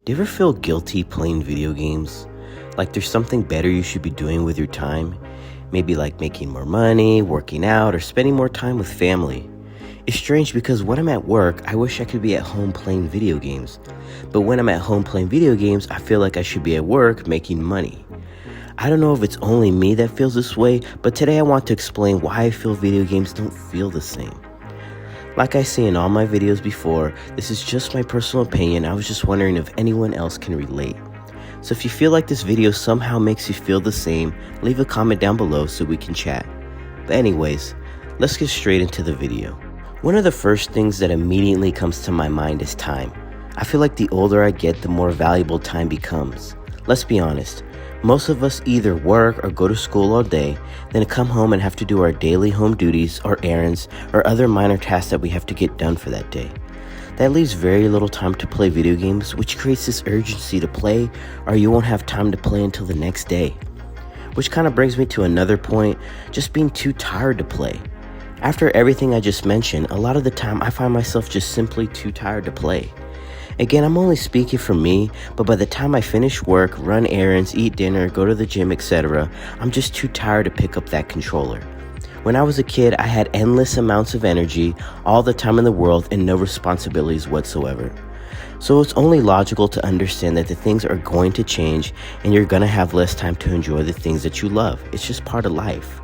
Do you ever feel guilty playing video games? Like there's something better you should be doing with your time? Maybe like making more money, working out, or spending more time with family. It's strange because when I'm at work, I wish I could be at home playing video games. But when I'm at home playing video games, I feel like I should be at work making money. I don't know if it's only me that feels this way, but today I want to explain why I feel video games don't feel the same. Like I say in all my videos before, this is just my personal opinion. I was just wondering if anyone else can relate. So if you feel like this video somehow makes you feel the same, leave a comment down below so we can chat. But anyways, let's get straight into the video. One of the first things that immediately comes to my mind is time. I feel like the older I get, the more valuable time becomes. Let's be honest. Most of us either work or go to school all day, then come home and have to do our daily home duties or errands or other minor tasks that we have to get done for that day. That leaves very little time to play video games, which creates this urgency to play, or you won't have time to play until the next day. Which kind of brings me to another point, just being too tired to play. After everything I just mentioned, a lot of the time I find myself just simply too tired to play. Again, I'm only speaking for me, but by the time I finish work, run errands, eat dinner, go to the gym, etc., I'm just too tired to pick up that controller. When I was a kid, I had endless amounts of energy, all the time in the world, and no responsibilities whatsoever. So it's only logical to understand that the things are going to change and you're going to have less time to enjoy the things that you love. It's just part of life.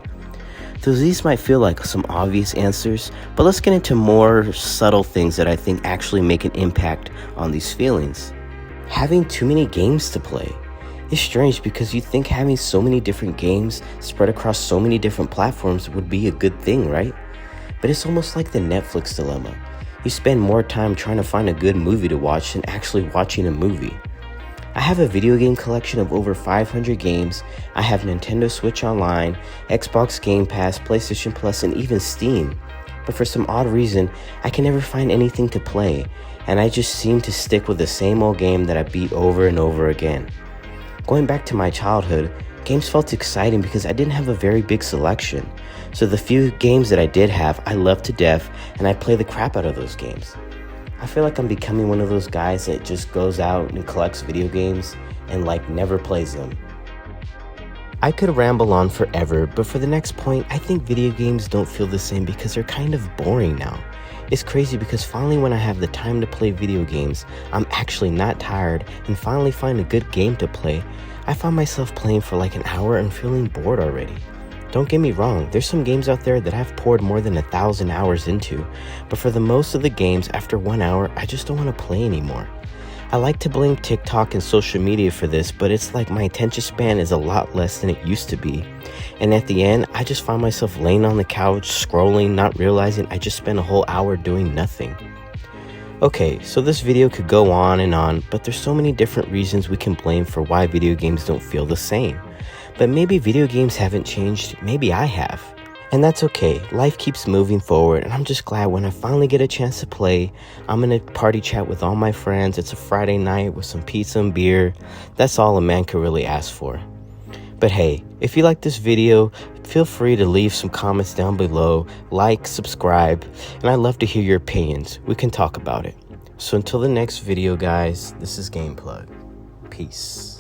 So these might feel like some obvious answers, but let's get into more subtle things that I think actually make an impact on these feelings. Having too many games to play. It's strange because you think having so many different games spread across so many different platforms would be a good thing, right? But it's almost like the Netflix dilemma. You spend more time trying to find a good movie to watch than actually watching a movie. I have a video game collection of over 500 games. I have Nintendo Switch Online, Xbox Game Pass, PlayStation Plus, and even Steam. But for some odd reason, I can never find anything to play, and I just seem to stick with the same old game that I beat over and over again. Going back to my childhood, games felt exciting because I didn't have a very big selection. So the few games that I did have, I loved to death, and I play the crap out of those games. I feel like I'm becoming one of those guys that just goes out and collects video games and never plays them. I could ramble on forever, but for the next point, I think video games don't feel the same because they're kind of boring now. It's crazy because finally when I have the time to play video games, I'm actually not tired and finally find a good game to play, I find myself playing for like an hour and feeling bored already. Don't get me wrong, there's some games out there that I've poured more than 1,000 hours into, but for the most of the games, after 1 hour, I just don't want to play anymore. I like to blame TikTok and social media for this, but it's like my attention span is a lot less than it used to be. And at the end, I just find myself laying on the couch, scrolling, not realizing I just spent a whole hour doing nothing. Okay, so this video could go on, but there's so many different reasons we can blame for why video games don't feel the same. But maybe video games haven't changed, maybe I have. And that's okay, life keeps moving forward, and I'm just glad when I finally get a chance to play, I'm gonna party chat with all my friends. It's a Friday night with some pizza and beer. That's all a man could really ask for. But hey, if you like this video, feel free to leave some comments down below, like, subscribe, and I'd love to hear your opinions. We can talk about it. So until the next video, guys, this is Gameplug. Peace.